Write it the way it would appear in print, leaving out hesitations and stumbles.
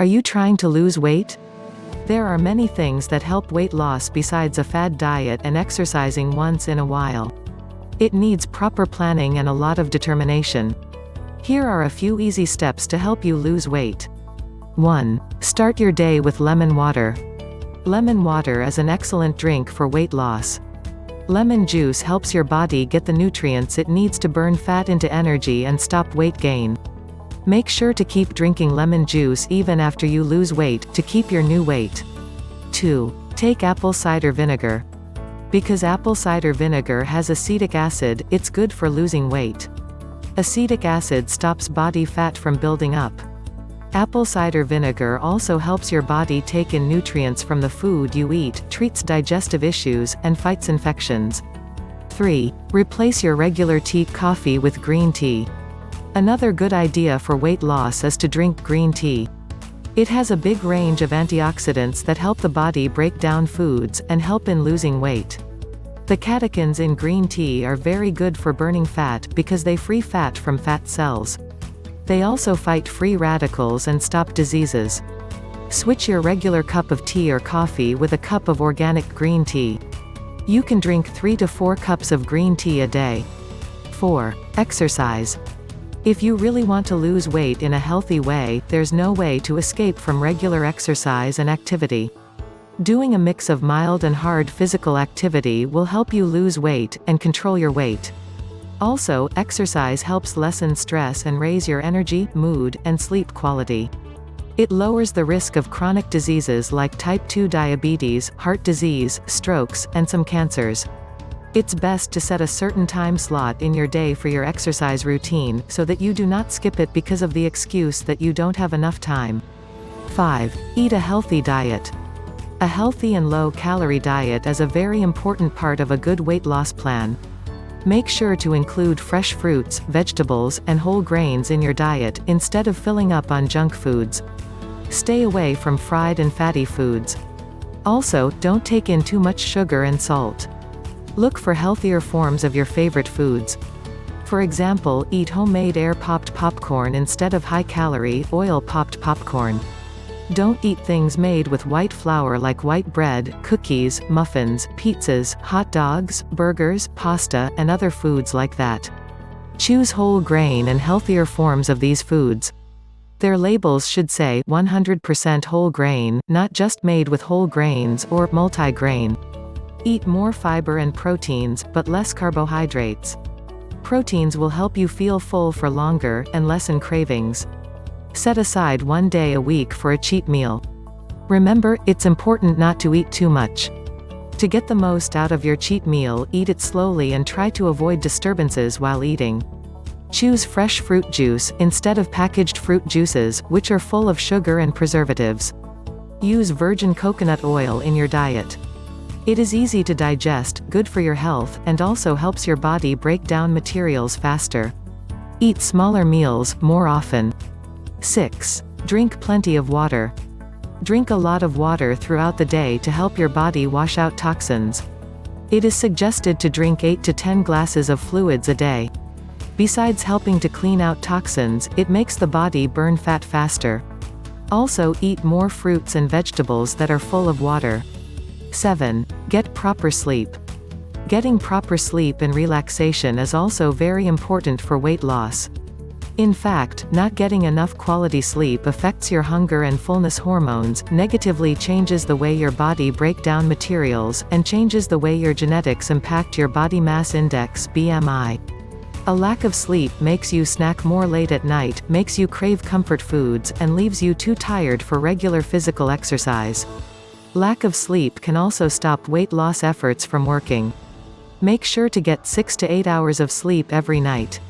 Are you trying to lose weight? There are many things that help weight loss besides a fad diet and exercising once in a while. It needs proper planning and a lot of determination. Here are a few easy steps to help you lose weight. 1. Start your day with lemon water. Lemon water is an excellent drink for weight loss. Lemon juice helps your body get the nutrients it needs to burn fat into energy and stop weight gain. Make sure to keep drinking lemon juice even after you lose weight, to keep your new weight. 2. Take apple cider vinegar. Because apple cider vinegar has acetic acid, it's good for losing weight. Acetic acid stops body fat from building up. Apple cider vinegar also helps your body take in nutrients from the food you eat, treats digestive issues, and fights infections. 3. Replace your regular coffee with green tea. Another good idea for weight loss is to drink green tea. It has a big range of antioxidants that help the body break down foods, and help in losing weight. The catechins in green tea are very good for burning fat, because they free fat from fat cells. They also fight free radicals and stop diseases. Switch your regular cup of tea or coffee with a cup of organic green tea. You can drink 3 to 4 cups of green tea a day. 4. Exercise. If you really want to lose weight in a healthy way, there's no way to escape from regular exercise and activity. Doing a mix of mild and hard physical activity will help you lose weight, and control your weight. Also, exercise helps lessen stress and raise your energy, mood, and sleep quality. It lowers the risk of chronic diseases like type 2 diabetes, heart disease, strokes, and some cancers. It's best to set a certain time slot in your day for your exercise routine, so that you do not skip it because of the excuse that you don't have enough time. 5. Eat a healthy diet. A healthy and low-calorie diet is a very important part of a good weight loss plan. Make sure to include fresh fruits, vegetables, and whole grains in your diet, instead of filling up on junk foods. Stay away from fried and fatty foods. Also, don't take in too much sugar and salt. Look for healthier forms of your favorite foods. For example, eat homemade air-popped popcorn instead of high-calorie, oil-popped popcorn. Don't eat things made with white flour like white bread, cookies, muffins, pizzas, hot dogs, burgers, pasta, and other foods like that. Choose whole grain and healthier forms of these foods. Their labels should say 100% whole grain, not just made with whole grains, or multi-grain. Eat more fiber and proteins, but less carbohydrates. Proteins will help you feel full for longer, and lessen cravings. Set aside 1 day a week for a cheat meal. Remember, it's important not to eat too much. To get the most out of your cheat meal, eat it slowly and try to avoid disturbances while eating. Choose fresh fruit juice, instead of packaged fruit juices, which are full of sugar and preservatives. Use virgin coconut oil in your diet. It is easy to digest, good for your health, and also helps your body break down materials faster. Eat smaller meals, more often. 6. Drink plenty of water. Drink a lot of water throughout the day to help your body wash out toxins. It is suggested to drink 8 to 10 glasses of fluids a day. Besides helping to clean out toxins, it makes the body burn fat faster. Also, eat more fruits and vegetables that are full of water. 7. Get proper sleep. Getting proper sleep and relaxation is also very important for weight loss. In fact, not getting enough quality sleep affects your hunger and fullness hormones, negatively changes the way your body breaks down materials, and changes the way your genetics impact your body mass index (BMI). A lack of sleep makes you snack more late at night, makes you crave comfort foods, and leaves you too tired for regular physical exercise. Lack of sleep can also stop weight loss efforts from working. Make sure to get 6 to 8 hours of sleep every night.